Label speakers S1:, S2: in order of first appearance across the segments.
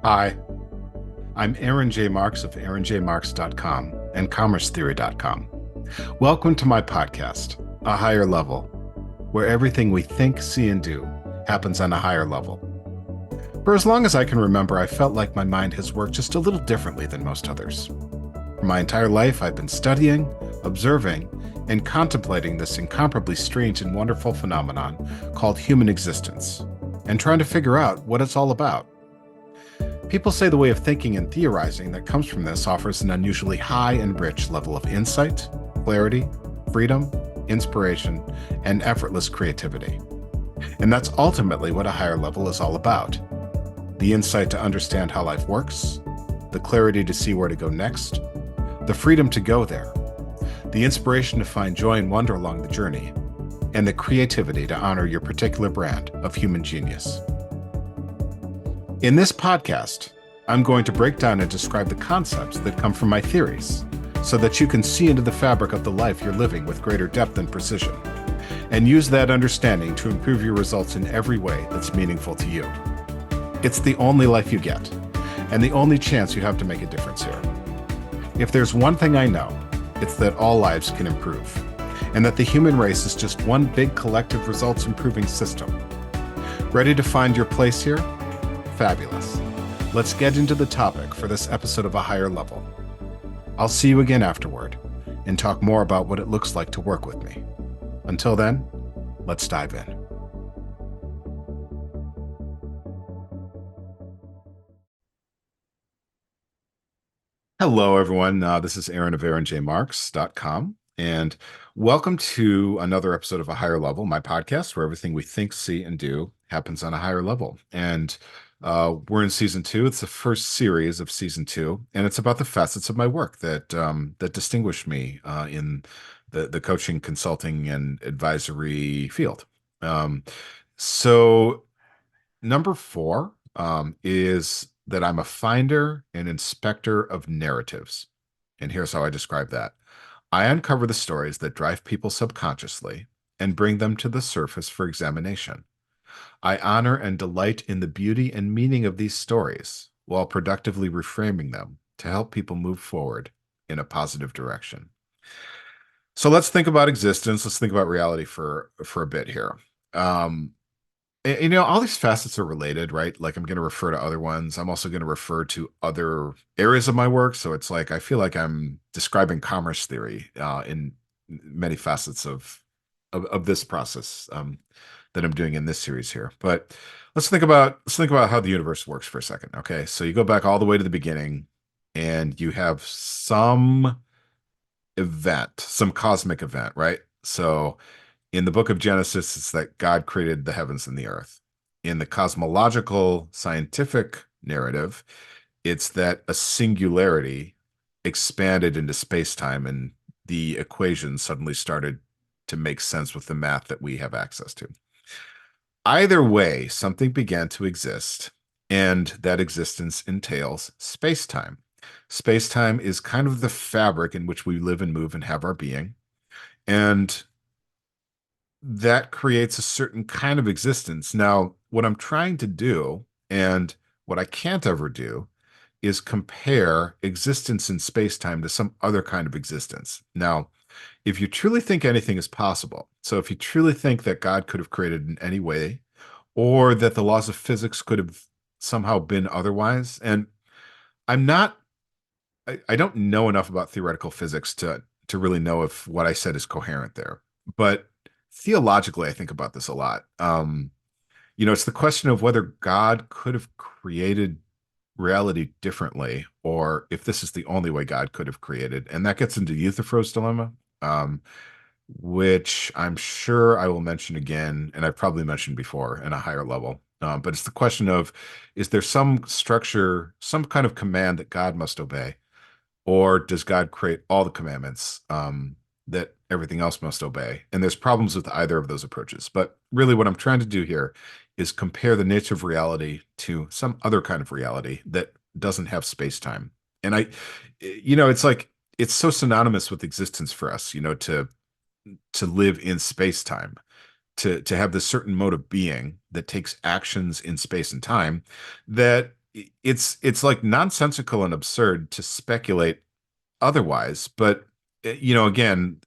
S1: Hi, I'm Aaron J. Marks of aaronjmarks.com and commercetheory.com. Welcome to my podcast, A Higher Level, where everything we think, see, and do happens on a higher level. For as long as I can remember, I felt like my mind has worked just a little differently than most others. For my entire life, I've been studying, observing, and contemplating this incomparably strange and wonderful phenomenon called human existence, and trying to figure out what it's all about. People say the way of thinking and theorizing that comes from this offers an unusually high and rich level of insight, clarity, freedom, inspiration, and effortless creativity. And that's ultimately what a higher level is all about. The insight to understand how life works, the clarity to see where to go next, the freedom to go there, the inspiration to find joy and wonder along the journey, and the creativity to honor your particular brand of human genius. In this podcast, I'm going to break down and describe the concepts that come from my theories so that you can see into the fabric of the life you're living with greater depth and precision, and use that understanding to improve your results in every way that's meaningful to you. It's the only life you get, and the only chance you have to make a difference here. If there's one thing I know, it's that all lives can improve, and that the human race is just one big collective results improving system. Ready to find your place here? Fabulous. Let's get into the topic for this episode of A Higher Level. I'll see you again afterward and talk more about what it looks like to work with me. Until then, let's dive in. Hello, everyone. This is Aaron of aaronjmarks.com, and welcome to another episode of A Higher Level, my podcast where everything we think, see, and do happens on a higher level. And we're in season 2. It's the first series of season 2, and it's about the facets of my work that distinguish me in the coaching, consulting, and advisory field. Um, so number 4 is that I'm a finder and inspector of narratives. And here's how I describe that. I uncover the stories that drive people subconsciously and bring them to the surface for examination. I honor and delight in the beauty and meaning of these stories while productively reframing them to help people move forward in a positive direction. So let's think about existence. Let's think about reality for a bit here. Um, all these facets are related, right? Like I'm going to refer to other ones. I'm also going to refer to other areas of my work. So it's like I feel like I'm describing commerce theory in many facets of this process that I'm doing in this series here. But let's think about how the universe works for a second. Okay, so you go back all the way to the beginning, and you have some event, some cosmic event, right? So in the book of Genesis, it's that God created the heavens and the earth. In the cosmological scientific narrative, it's that a singularity expanded into space-time and the equations suddenly started to make sense with the math that we have access to. Either way, something began to exist, and that existence entails space-time. Space-time is kind of the fabric in which we live and move and have our being. And that creates a certain kind of existence. Now, what I'm trying to do, and what I can't ever do, is compare existence in space-time to some other kind of existence. Now, if you truly think anything is possible, so if you truly think that God could have created in any way, or that the laws of physics could have somehow been otherwise, and I'm not, I don't know enough about theoretical physics to really know if what I said is coherent there. But theologically, I think about this a lot. It's the question of whether God could have created reality differently, or if this is the only way God could have created. And that gets into Euthyphro's dilemma, which I'm sure I will mention again, and I've probably mentioned before in a higher level. But it's the question of, is there some structure, some kind of command that God must obey? Or does God create all the commandments that everything else must obey? And there's problems with either of those approaches. But really what I'm trying to do here is compare the nature of reality to some other kind of reality that doesn't have space-time. And it's like, it's so synonymous with existence for us, to live in space-time, to have this certain mode of being that takes actions in space and time that it's like nonsensical and absurd to speculate otherwise, but again,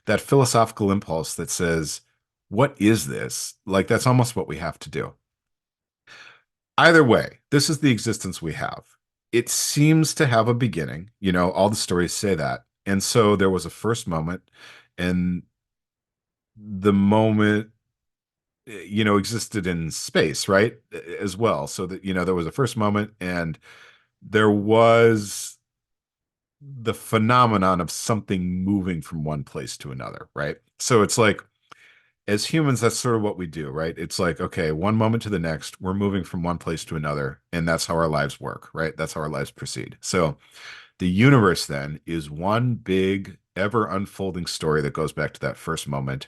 S1: that philosophical impulse that says, what is this? Like that's almost what we have to do. Either way, this is the existence we have. It seems to have a beginning. All the stories say that. And so there was a first moment, and the moment, existed in space, right? As well. So that, there was a first moment, and there was the phenomenon of something moving from one place to another, right? So it's like, as humans, that's sort of what we do, right? It's like, okay, one moment to the next, we're moving from one place to another, and that's how our lives work, right? That's how our lives proceed. So the universe then is one big, ever unfolding story that goes back to that first moment.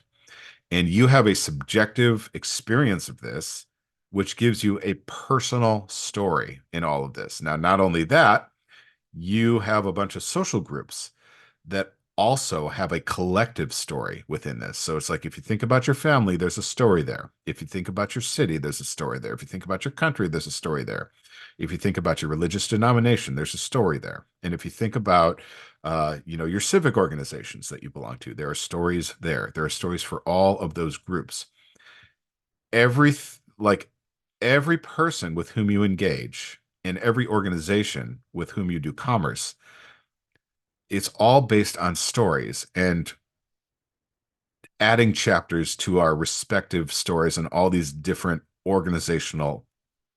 S1: And you have a subjective experience of this, which gives you a personal story in all of this. Now, not only that, you have a bunch of social groups that also have a collective story within this. So it's like if you think about your family, there's a story there. If you think about your city, there's a story there. If you think about your country, there's a story there. If you think about your religious denomination, there's a story there. And if you think about your civic organizations that you belong to, there are stories there. There are stories for all of those groups. Every like every person with whom you engage and every organization with whom you do commerce, it's all based on stories and adding chapters to our respective stories and all these different organizational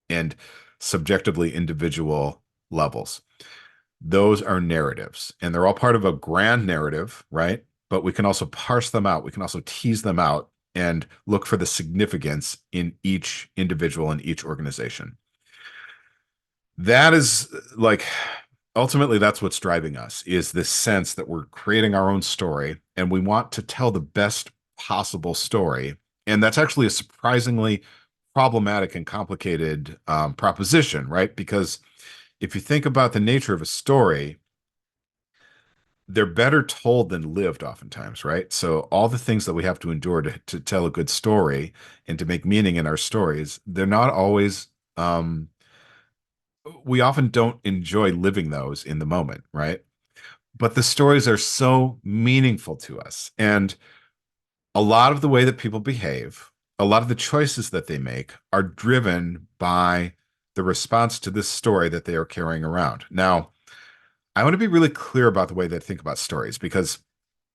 S1: and subjectively individual levels. Those are narratives, and they're all part of a grand narrative, right? But we can also parse them out. We can also tease them out and look for the significance in each individual and each organization. That is like ultimately that's what's driving us, is this sense that we're creating our own story and we want to tell the best possible story. And that's actually a surprisingly problematic and complicated proposition, right? Because if you think about the nature of a story, they're better told than lived oftentimes, right? So all the things that we have to endure to tell a good story and to make meaning in our stories, they're not always we often don't enjoy living those in the moment, right? But the stories are so meaningful to us. And a lot of the way that people behave, a lot of the choices that they make are driven by the response to this story that they are carrying around. Now, I want to be really clear about the way they think about stories, because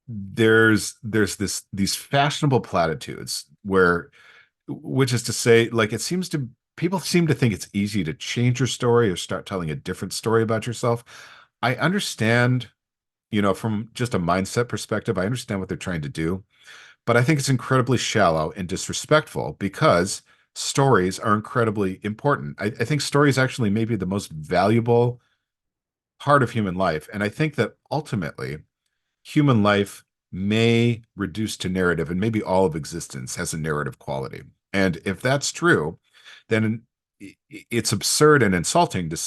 S1: there's these fashionable platitudes where, which is to say, like, it seems to people seem to think it's easy to change your story or start telling a different story about yourself. I understand, from just a mindset perspective, I understand what they're trying to do, but I think it's incredibly shallow and disrespectful, because stories are incredibly important. I think stories actually may be the most valuable part of human life. And I think that ultimately human life may reduce to narrative, and maybe all of existence has a narrative quality. And if that's true, then it's absurd and insulting to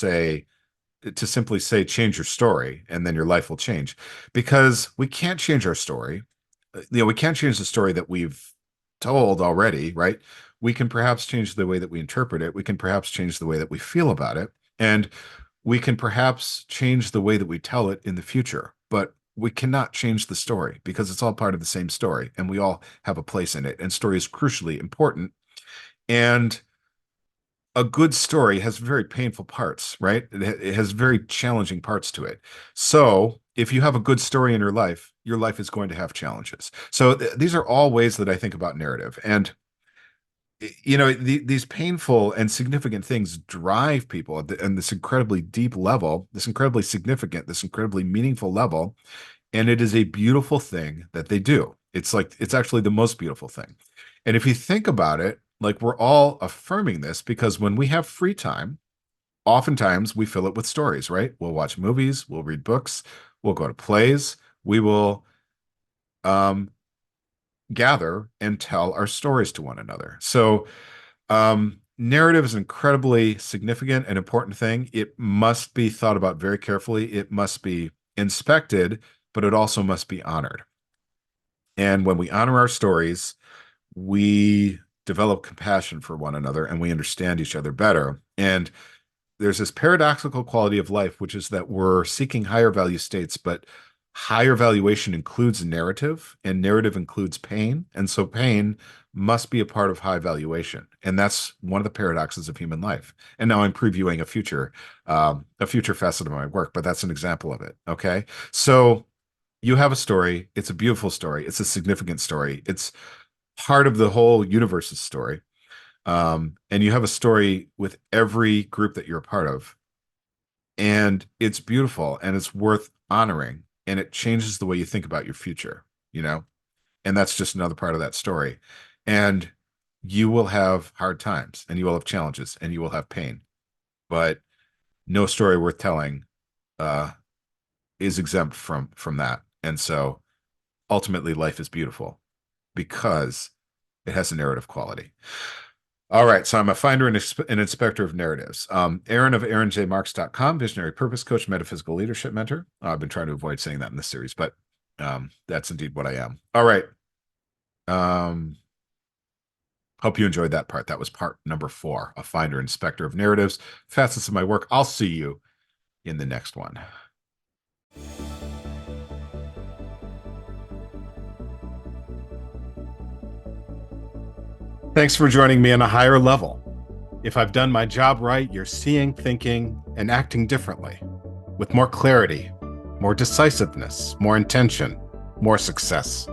S1: simply say change your story and then your life will change, because we can't change our story. We can't change the story that we've told already, right? We can perhaps change the way that we interpret it. We can perhaps change the way that we feel about it. And we can perhaps change the way that we tell it in the future. But we cannot change the story, because it's all part of the same story and we all have a place in it. And story is crucially important. And a good story has very painful parts, right? It has very challenging parts to it. So if you have a good story in your life is going to have challenges. So these are all ways that I think about narrative. And these painful and significant things drive people at this incredibly deep level, this incredibly significant, this incredibly meaningful level. And it is a beautiful thing that they do. It's actually the most beautiful thing. And if you think about it, like, we're all affirming this because when we have free time, oftentimes we fill it with stories, right? We'll watch movies, we'll read books, we'll go to plays, we will um, gather and tell our stories to one another. So, narrative is an incredibly significant and important thing. It must be thought about very carefully. It must be inspected, but it also must be honored. And when we honor our stories, we develop compassion for one another and we understand each other better. And there's this paradoxical quality of life, which is that we're seeking higher value states, but higher valuation includes narrative, and narrative includes pain. And so pain must be a part of high valuation. And that's one of the paradoxes of human life. And now I'm previewing a future facet of my work, but that's an example of it. Okay. So you have a story. It's a beautiful story. It's a significant story. It's part of the whole universe's story. And you have a story with every group that you're a part of. And it's beautiful and it's worth honoring. And it changes the way you think about your future, you know? And that's just another part of that story. And you will have hard times and you will have challenges and you will have pain. But no story worth telling uh, is exempt from that. And so ultimately life is beautiful because it has a narrative quality. All right, so I'm a finder and an inspector of narratives. Aaron of aaronjmarks.com, visionary purpose coach, metaphysical leadership mentor. I've been trying to avoid saying that in this series, but that's indeed what I am. All right. Hope you enjoyed that part. That was part number 4, a finder and inspector of narratives, facets of my work. I'll see you in the next one. Thanks for joining me on a higher level. If I've done my job right, you're seeing, thinking, and acting differently, with more clarity, more decisiveness, more intention, more success.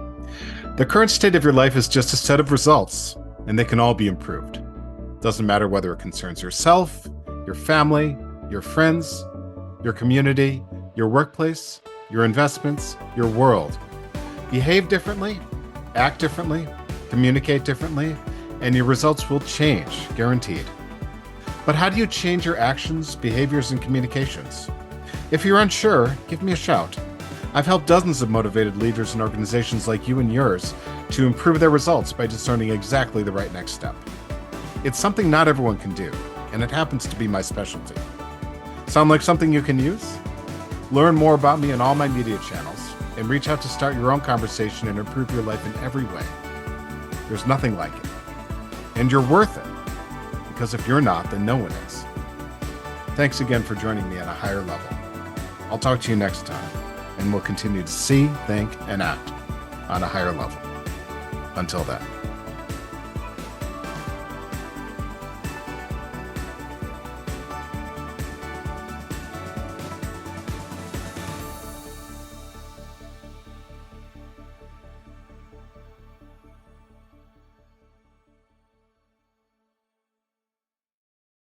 S1: The current state of your life is just a set of results, and they can all be improved. Doesn't matter whether it concerns yourself, your family, your friends, your community, your workplace, your investments, your world. Behave differently, act differently, communicate differently, and your results will change, guaranteed. But how do you change your actions, behaviors, and communications? If you're unsure, give me a shout. I've helped dozens of motivated leaders and organizations like you and yours to improve their results by discerning exactly the right next step. It's something not everyone can do, and it happens to be my specialty. Sound like something you can use? Learn more about me on all my media channels, and reach out to start your own conversation and improve your life in every way. There's nothing like it. And you're worth it, because if you're not, then no one is. Thanks again for joining me at a higher level. I'll talk to you next time, and we'll continue to see, think, and act on a higher level. Until then.